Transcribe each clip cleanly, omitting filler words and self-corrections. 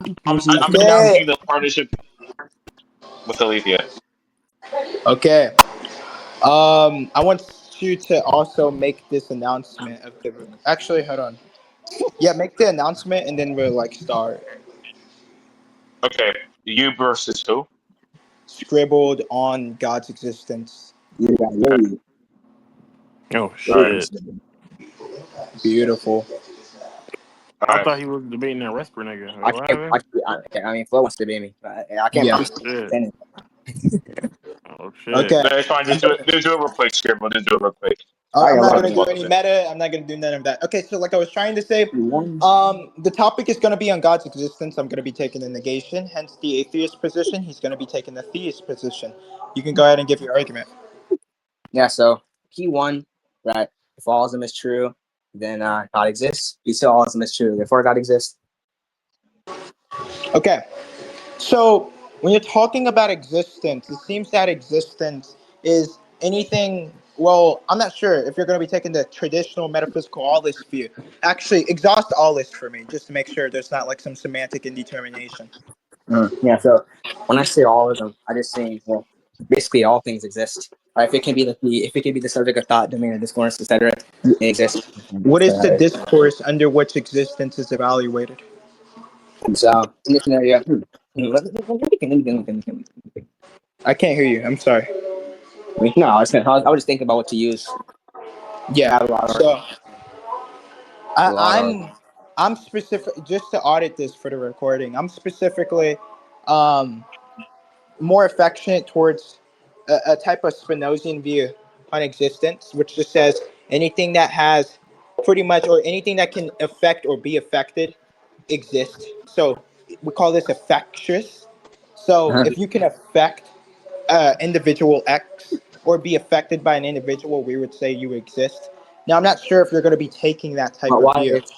I'm Okay. announcing the partnership with Alethea. Okay. I want you to also make this announcement of the. Actually, hold on. Yeah, make the announcement and then we'll like start. Okay, you versus who? Scribbled on God's existence. Okay, Oh all right, shit! Beautiful. all I right. thought he was debating that Resper nigga. I Wait, what can't. happened? I mean, Flo wants to debate me. I can't Yeah. promise Shit! anything. Oh shit! Okay. No, it's fine. Just do it. Just do it real quick, Scribble. Just do it real quick. I I'm got not love gonna Talking do about any this. meta. I'm not gonna do none of that. Okay, so like I was trying to say, you. the topic is gonna be on God's existence. I'm gonna be taking the negation, hence the atheist position. He's gonna be taking the theist position. You can go ahead and give your argument. Yeah. So he won. Right. If all of them is true, then God exists. He said all of them is true. Therefore, God exists. Okay. So when you're talking about existence, it seems that existence is anything. Well, I'm not sure if you're going to be taking the traditional metaphysical allist view. Actually, exhaust allist for me, just to make sure there's not like some semantic indetermination. Yeah. So when I say all of them, I just say well, basically all things exist. If it can be if it can be the subject of thought, domain, of discourse, etc., it exists. What is the discourse under which existence is evaluated? So in this scenario, let me I can't hear you. I'm sorry. no, I was just thinking about what to use. I Yeah. have a lot of So a lot of I'm specific just to audit this for the recording. I'm specifically um more affectionate towards a type of Spinozian view on existence, which just says anything that has pretty much, or anything that can affect or be affected, exists. So we call this affectious. So if you can affect individual X or be affected by an individual, we would say you exist. Now, I'm not sure if you're going to be taking that type of why view, is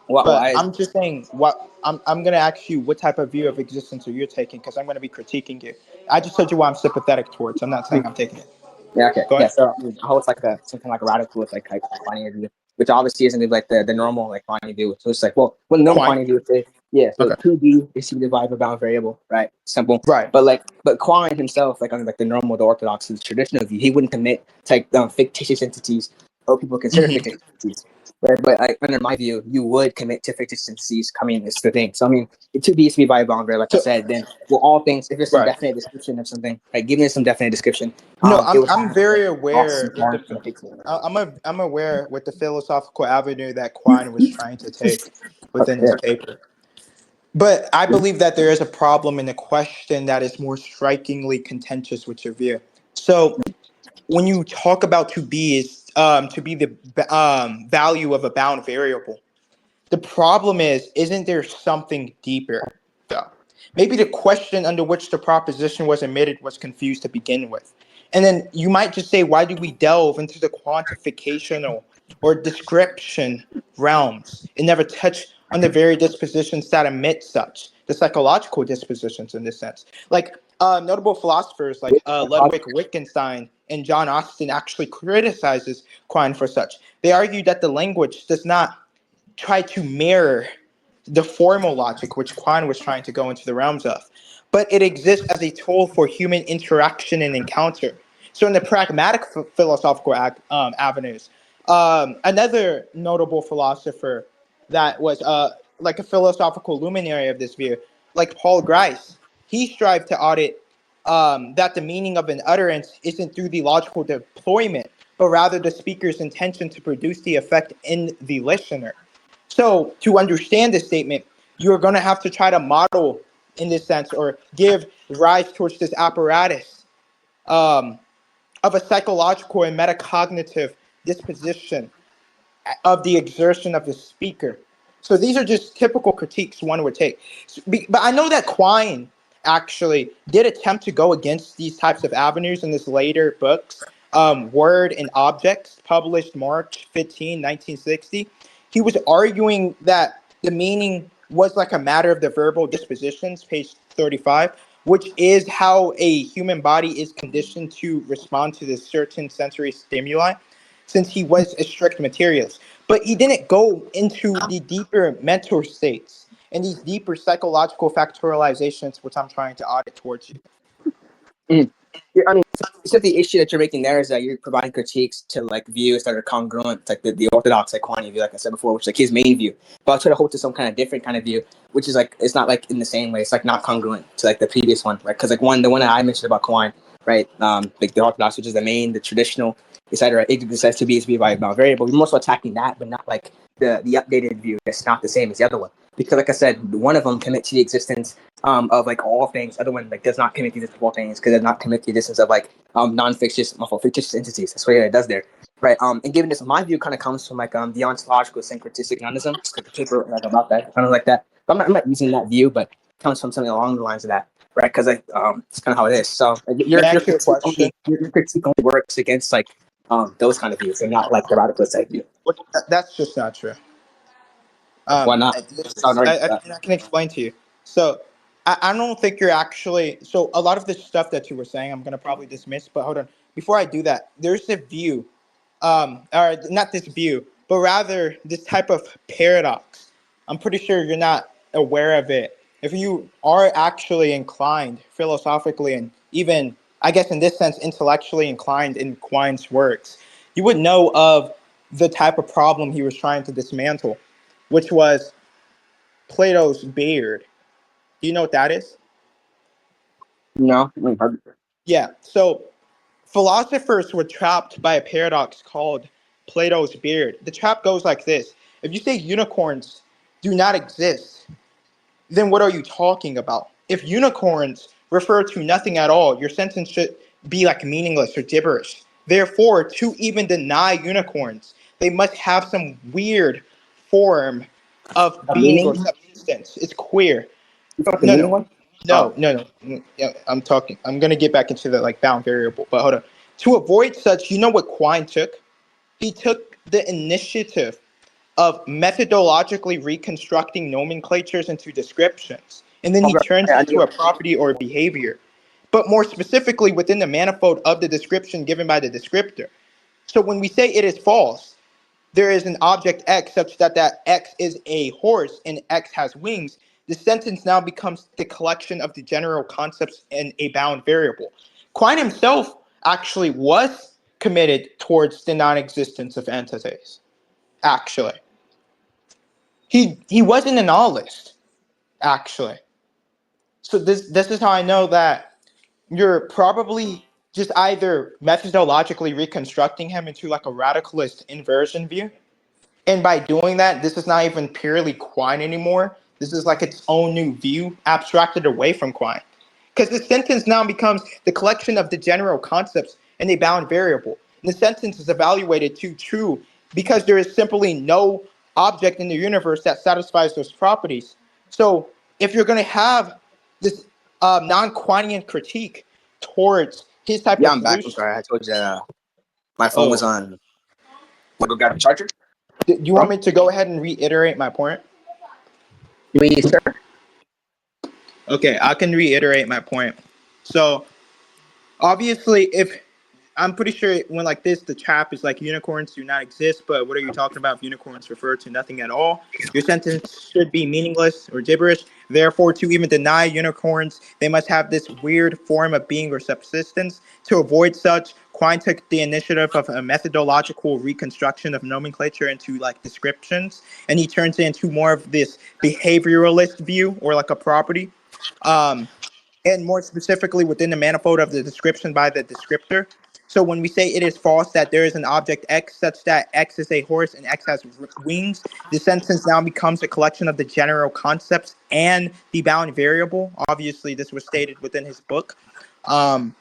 why but is I'm just saying I'm gonna ask you what type of view of existence are you taking because I'm gonna be critiquing you. I just told you why I'm sympathetic towards. I'm not saying I'm taking it. yeah, okay, Go yeah. ahead. So I hold like something like a radical with like finding a view, which obviously isn't like the normal like finding view. So it's like, well, what the normal Quine. finding view would say, yeah. So Okay. 2D is to be divided by a bound variable, right? Simple. Right. But Quine himself, like on like the normal, the orthodox, the traditional view, he wouldn't commit to like fictitious entities or people consider Mm-hmm. fictitious entities. Right? But like under my view, you would commit to fictitious entities. I mean, it's the thing. So I mean, it 2D is to be by a bound variable, like I So said. Then well, all things, if there's some right. definite description of something, like give me some definite description. No, It I'm would I'm have like very lost aware some with form the from the picture. I'm aware with the philosophical avenue that Quine was trying to take within this Yeah. paper. But I believe that there is a problem in the question that is more strikingly contentious with your view. So when you talk about to be the value of a bound variable, the problem is, isn't there something deeper though? Maybe the question under which the proposition was emitted was confused to begin with. And then you might just say, why do we delve into the quantificational or description realms and never touch on the very dispositions that emit such, the psychological dispositions in this sense? Like notable philosophers like Ludwig Wittgenstein and John Austin actually criticizes Quine for such. They argue that the language does not try to mirror the formal logic which Quine was trying to go into the realms of, but it exists as a tool for human interaction and encounter. So in the pragmatic philosophical avenues, another notable philosopher that was like a philosophical luminary of this view, like Paul Grice, he strived to audit that the meaning of an utterance isn't through the logical deployment, but rather the speaker's intention to produce the effect in the listener. So to understand this statement, you're going to have to try to model in this sense or give rise towards this apparatus um, of a psychological and metacognitive disposition of the exertion of the speaker. So these are just typical critiques one would take. But I know that Quine actually did attempt to go against these types of avenues in his later books, Word and Objects, published March 15, 1960. He was arguing that the meaning was like a matter of the verbal dispositions, page 35, which is how a human body is conditioned to respond to this certain sensory stimuli since he was a strict materialist. But he didn't go into the deeper mental states and these deeper psychological factorializations, which I'm trying to audit towards you. I mean, so the issue that you're making there is that you're providing critiques to like views that are congruent, like the orthodox like quantity view, like I said before, which is like his main view. But I'll try to hold to some kind of different kind of view, which is like it's not like in the same way. It's like not congruent to like the previous one, right? Because like the one that I mentioned about Quine, right? Like the orthodox, which is the main, the traditional, etc. It says to be by about variable. You're more so attacking that, but not like the updated view. That's not the same as the other one. Because like I said, one of them commits to the existence of like all things. The other one like does not commit to the existence of all things because it does not commit to the existence of like non-fictitious, fictitious entities. That's what it does there, right? And given this, my view kind of comes from like the ontological syncretistic nonism. It's like a paper like about that, kind of like that. But I'm not using that view, but it comes from something along the lines of that, right? Because like it's kind of how it is. So May I ask you a question? your critique only works against like those kind of views, and not like the radical side view. That's just not true. Why not? I can explain to you. So I don't think you're actually. So a lot of the stuff that you were saying, I'm gonna probably dismiss. But hold on, before I do that, there's a view, or not this view, but rather this type of paradox. I'm pretty sure you're not aware of it. If you are actually inclined philosophically and even, I guess in this sense, intellectually inclined in Quine's works, you would know of the type of problem he was trying to dismantle, which was Plato's beard. Do you know what that is? No. Yeah. So philosophers were trapped by a paradox called Plato's beard. The trap goes like this. If you say unicorns do not exist, then what are you talking about? If unicorns refer to nothing at all, your sentence should be like meaningless or gibberish. Therefore, to even deny unicorns, they must have some weird form of A being or meaning? subsistence. It's queer. You talking about the No, meaning no, one? no, no, no. Yeah, I'm talking. I'm gonna get back into the like bound variable, but hold on. To avoid such, you know what Quine took? He took the initiative of methodologically reconstructing nomenclatures into descriptions, and then he turns it to a property or a behavior, but more specifically within the manifold of the description given by the descriptor. So when we say it is false, there is an object X such that that X is a horse and X has wings. The sentence now becomes the collection of the general concepts in a bound variable. Quine himself actually was committed towards the non-existence of entities. Actually, he wasn't an nihilist. Actually, so this is how I know that you're probably just either methodologically reconstructing him into like a radicalist inversion view. And by doing that, this is not even purely Quine anymore. This is like its own new view, abstracted away from Quine. Because the sentence now becomes the collection of the general concepts in a bound variable. And the sentence is evaluated to true because there is simply no object in the universe that satisfies those properties. So if you're going to have this non-Quinean critique towards his type Yeah, of I'm back. I'm solution, sorry. I told you my phone was on. What, got a charger? do you want me to go ahead and reiterate my point? Sure. Okay, I can reiterate my point. So obviously, if I'm pretty sure when like this, the trap is like unicorns do not exist, but what are you talking about if unicorns refer to nothing at all? Your sentence should be meaningless or gibberish. Therefore, to even deny unicorns, they must have this weird form of being or subsistence. To avoid such, Quine took the initiative of a methodological reconstruction of nomenclature into like descriptions, and he turns it into more of this behavioralist view or like a property. And more specifically within the manifold of the description by the descriptor. So when we say it is false that there is an object X such that X is a horse and X has wings, the sentence now becomes a collection of the general concepts and the bound variable. Obviously, this was stated within his book. Um,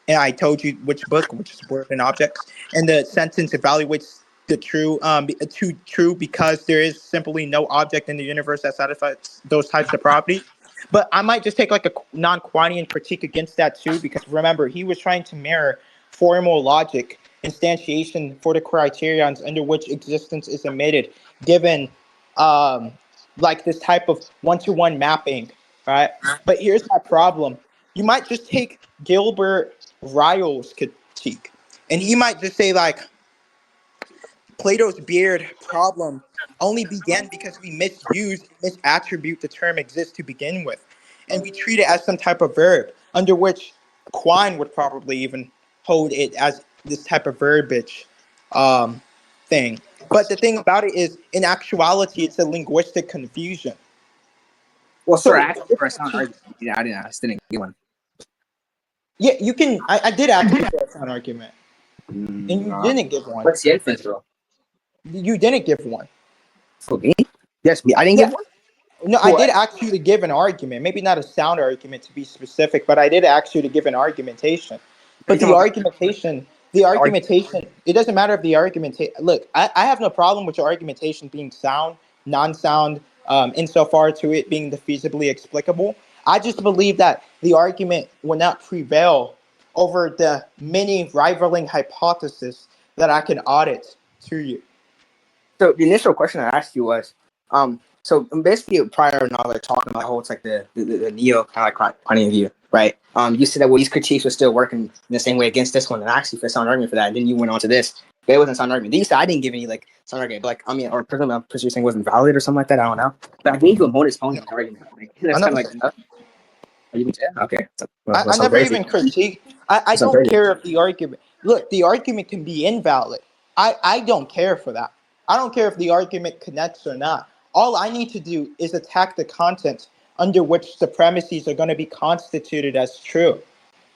and I told you which book, which is Word and Objects. And the sentence evaluates the true because there is simply no object in the universe that satisfies those types of properties. But I might just take like a non-Quinian critique against that too, because remember, he was trying to mirror formal logic instantiation for the criterions under which existence is emitted, given um, like this type of one-to-one mapping, right? But here's my problem. You might just take Gilbert Ryle's critique, and he might just say like Plato's beard problem only began because we misuse and misattribute the term exists to begin with. And we treat it as some type of verb, under which Quine would probably even hold it as this type of verbiage um, thing. But the thing about it is, in actuality, it's a linguistic confusion. Well, sir, So, I asked you for a sound argument. Yeah, I just didn't get one. yeah, you can. I did ask you for a sound argument, and you Nah. didn't give one. What's the inference, bro? You didn't give one. For me? Yes, me. I didn't Yeah, give one. no, I Well, did ask you to give an argument. Maybe not a sound argument to be specific, but I did ask you to give an argumentation. are you But talking about the the argument? argumentation, it doesn't matter if the argumentation. Look, I have no problem with your argumentation being sound, non-sound, insofar to it being feasibly explicable. I just believe that the argument will not prevail over the many rivaling hypotheses that I can audit to you. So the initial question I asked you was, so basically prior knowledge talking about how it's like the neo kind of like point of view, right? You said that well these critiques were still working in the same way against this one, and I asked you for a sound argument for that, and then you went on to this. But it wasn't a sound argument. Then you said I didn't give any like sound argument, but like I mean, or presumably I'm pretty sure you're saying it wasn't valid or something like that. I don't know. But I gave you a bonus point argument. Like, I that's kind never of like said that. okay. Well, that I sounds never crazy. even critique. I That sounds don't crazy. care if the argument. Look, the argument can be invalid. I don't care for that. I don't care if the argument connects or not. All I need to do is attack the content under which the premises are going to be constituted as true,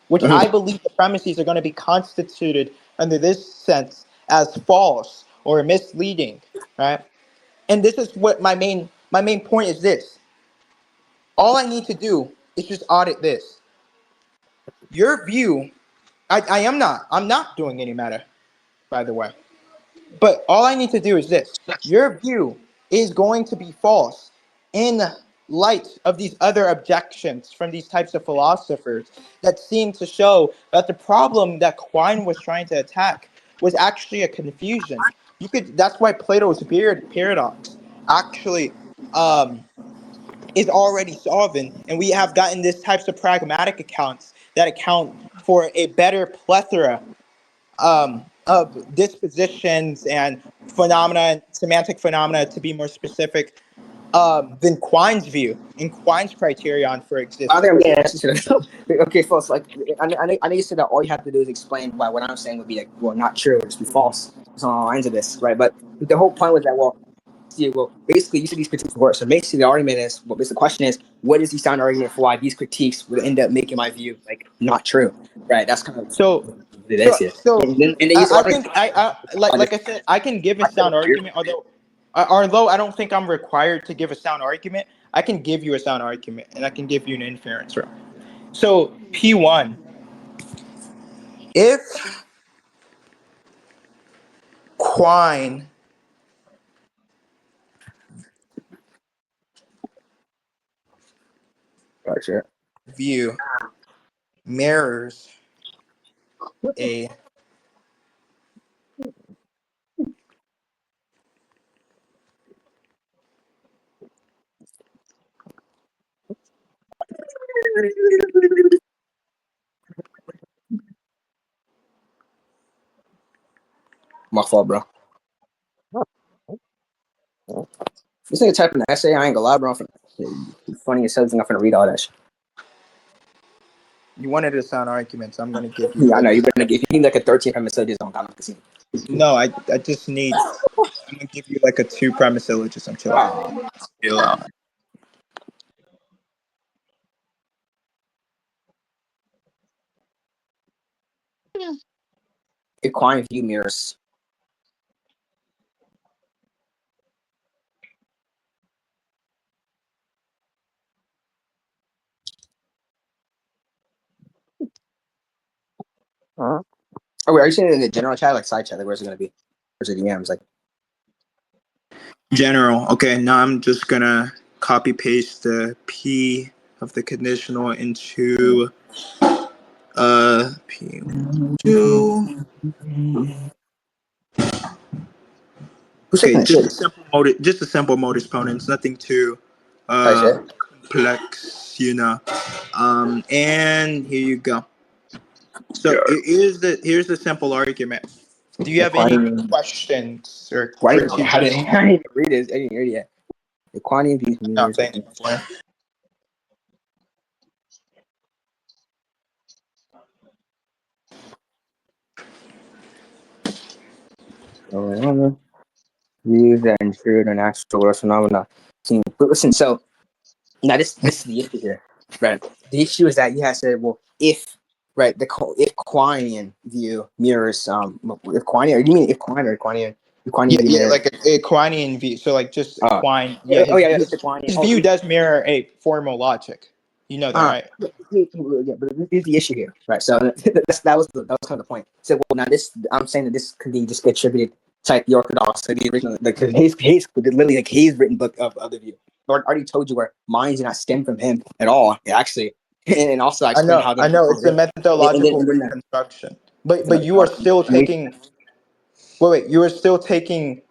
which Mhm. I believe the premises are going to be constituted under this sense as false or misleading, right? And this is what my main point is this. All I need to do is just audit this. Your view I'm not doing any matter, by the way. But all I need to do is this. Your view is going to be false in light of these other objections from these types of philosophers that seem to show that the problem that Quine was trying to attack was actually a confusion. That's why Plato's beard paradox actually um, is already solving, and we have gotten these types of pragmatic accounts that account for a better plethora of dispositions and phenomena, semantic phenomena, to be more specific, than Quine's view and Quine's criterion for I think I'm existence. getting answers to that. Okay, false. Like I know you said that all you have to do is explain why what I'm saying would be like, well, not true, or just be false. It's on all lines of this, right? But the whole point was that, well, basically, you said these critiques work. So basically, the argument is, well, basically, the question is, what is the sound argument for why these critiques would end up making my view like not true, right? That's kind of So, what it is here. And then you I said, think like I said, I can give a sound argument, although I don't think I'm required to give a sound argument. I can give you a sound argument, and I can give you an inference. Right? So P1, if Quine gotcha. view mirrors a My fault, bro. This nigga typing the essay. I ain't gonna lie, bro. Funny as hell. I'm finna read all that shit. you wanted a sound argument, so I'm gonna give you Yeah, I know. like You're gonna give me like a 13 premise studies on comic casino. no, I just need I'm gonna give you like a two premise syllogism to feel out. Equine view mirrors. Oh, wait, are you saying it in the general chat, like side chat? Like, where's it gonna be? Where's the DMs? Like, General. Okay, now I'm just gonna copy paste the P of the conditional into P2. who's Okay, taking the shit? just a simple modus ponens, nothing too Side chat. complex, and here you go. So Yeah. here's the simple argument Do you The have any Quanian. questions or I didn't critiques? I didn't even read it. I didn't read it yet. The Quanian views No, mirrors. thank you. Views that intrude on actual world phenomena. But listen, so now this is the issue here, right? The issue is that you have said, well, if right if Quanian view mirrors if Quanian, or you mean if Quanian or Quanian if Quanian Yeah, view yeah, mirrors like a Quinian view. So like just Quine. Yeah, yeah, it's the Quanian. his view does mirror a formal logic. You know that, right? Yeah, but here's the issue here, right? So that was kind of the point. So well, now this I'm saying that this can be just attributed to like the Orthodox, to the original, like his literally like his written book of the view. Lord already told you where mine do not stem from him at all, actually, and also I explained how I know. It's a methodological then reconstruction, but you are still taking. Wait. You are still taking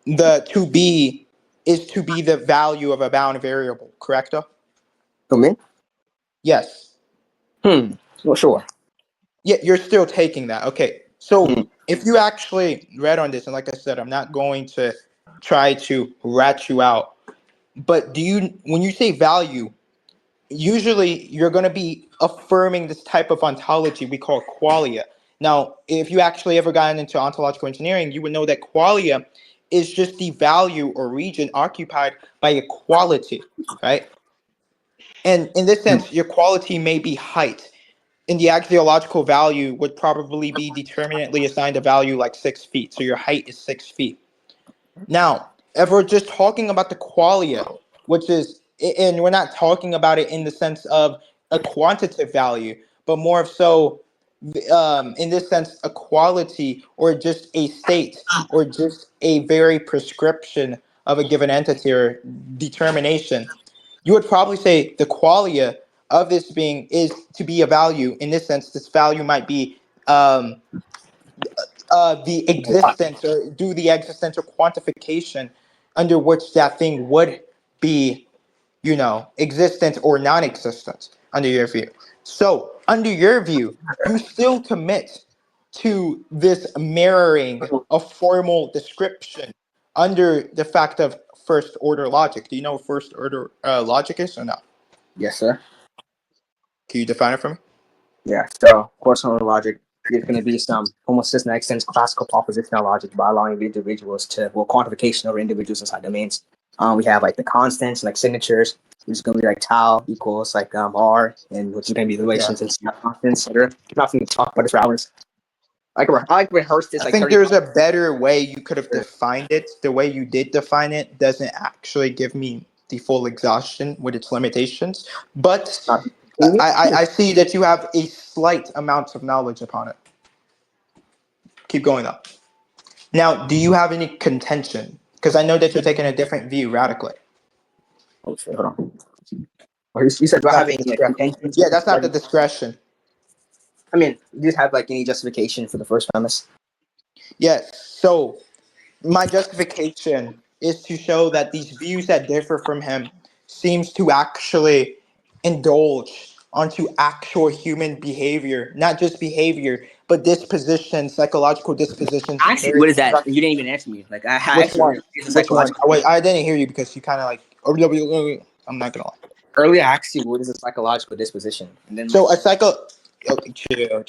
the to be is to be the value of a bound variable, correct? for me. Yes. Well, sure. Yeah, you're still taking that. Okay. So if you actually read on this, and like I said, I'm not going to try to rat you out, but when you say value, usually you're going to be affirming this type of ontology we call qualia. Now, if you actually ever gotten into ontological engineering, you would know that qualia is just the value or region occupied by a quality, right? And in this sense, your quality may be height. And the axiological value would probably be determinately assigned a value like 6 feet. So your height is 6 feet. Now, if we're just talking about the qualia, which is, and we're not talking about it in the sense of a quantitative value, but more of so, in this sense, a quality or just a state or just a very prescription of a given entity or determination, you would probably say the qualia of this being is to be a value. In this sense, this value might be um, the existence or do the existential quantification under which that thing would be, existent or non-existent under your view. So under your view, you still commit to this mirroring of formal description under the fact of first order logic. Do you know what first order logic is or not? Yes, sir. Can you define it for me? Yeah. So, of course, on logic, there's going to be some homosystem extends classical propositional logic by allowing individuals to quantification over individuals inside domains. We have like the constants, like signatures, which is going to be like tau equals like r, and which is going to be the relations and constants, etc. Nothing to talk about this for hours. I like rehearse this I like think 30 there's a better way you could have defined it. The way you did define it doesn't actually give me the full exhaustion with its limitations. But I see that you have a slight amount of knowledge upon it. Keep going though. Now, do you have any contention? Because I know that you're taking a different view radically. Oh, shit, hold on. You said, do I have Not the any discretion. contentions? Yeah, that's not the discretion. I mean, do you have like any justification for the first premise? Yes. So my justification is to show that these views that differ from him seems to actually indulge onto actual human behavior, not just behavior, but dispositions, psychological dispositions. Actually, what is that? You didn't even answer me. Like, I Which actually one? it's a Which one? psychological. Wait, I didn't hear you because you kind of like. I'm not gonna lie. Earlier, I asked you what is a psychological disposition, and then So a psycho. Okay, chill.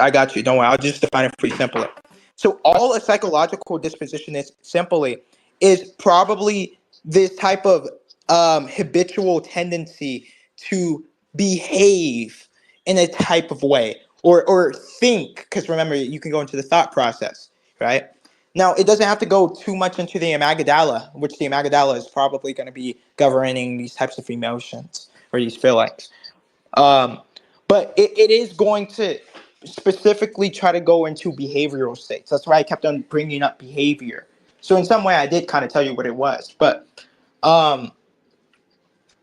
I got you. Don't worry. I'll just define it pretty simply. So all a psychological disposition is simply is probably this type of habitual tendency to behave in a type of way or think. Because remember, you can go into the thought process, right? Now, it doesn't have to go too much into the amygdala, which the amygdala is probably going to be governing these types of emotions or these feelings. Um, but it is going to specifically try to go into behavioral states. That's why I kept on bringing up behavior. So in some way, I did kind of tell you what it was. But um,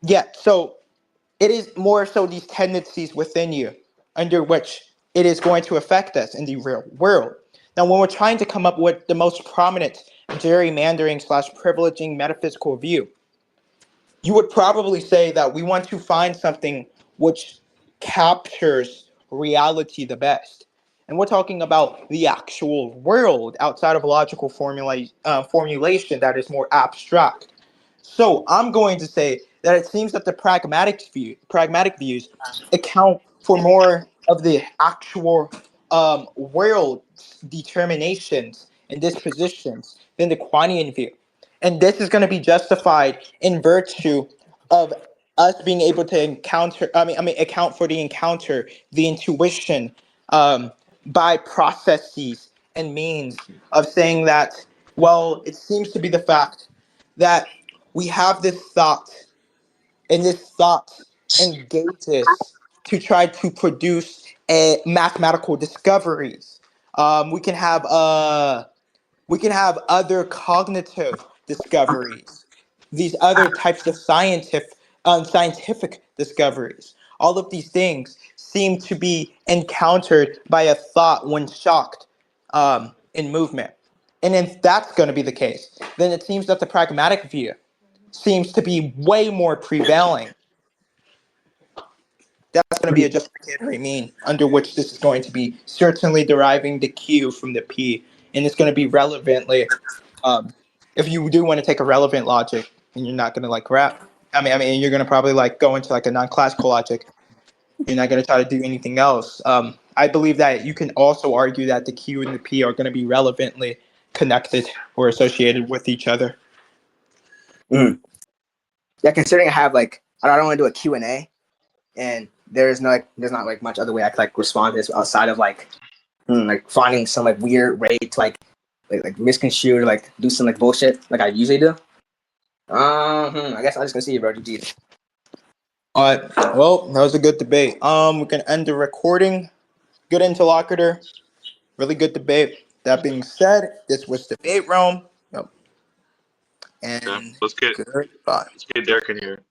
yeah, so it is more so these tendencies within you under which it is going to affect us in the real world. Now, when we're trying to come up with the most prominent gerrymandering slash privileging metaphysical view, you would probably say that we want to find something which captures reality the best. and we're talking about the actual world outside of logical formulation that is more abstract. So I'm going to say that it seems that the pragmatic views account for more of the actual world determinations and dispositions than the Quanian view. And this is going to be justified in virtue of us being able to account for the encounter, the intuition, by processes and means of saying that, well, it seems to be the fact that we have this thought, and this thought engages to try to produce mathematical discoveries. We can have other cognitive discoveries, these other types of scientific discoveries. All of these things seem to be encountered by a thought when shocked in movement. And if that's going to be the case, then it seems that the pragmatic view seems to be way more prevailing. That's going to be a justificatory mean under which this is going to be certainly deriving the Q from the P, and it's going to be relevantly. If you do want to take a relevant logic, and you're not going to like rap. You're going to probably like go into like a non-classical logic. You're not going to try to do anything else. I believe that you can also argue that the Q and the P are going to be relevantly connected or associated with each other. Mm. Yeah, considering I have like I don't want to do a Q&A, and there's not like much other way I could like respond to this outside of like finding some like weird way to like misconstrue or like do some like bullshit like I usually do. I guess I'm just gonna see you, bro. GG. All right. Well, that was a good debate. We can end the recording. Good interlocutor. Really good debate. That being said, this was Debate Realm. Yep. Yeah, And let's get goodbye. Derek in here.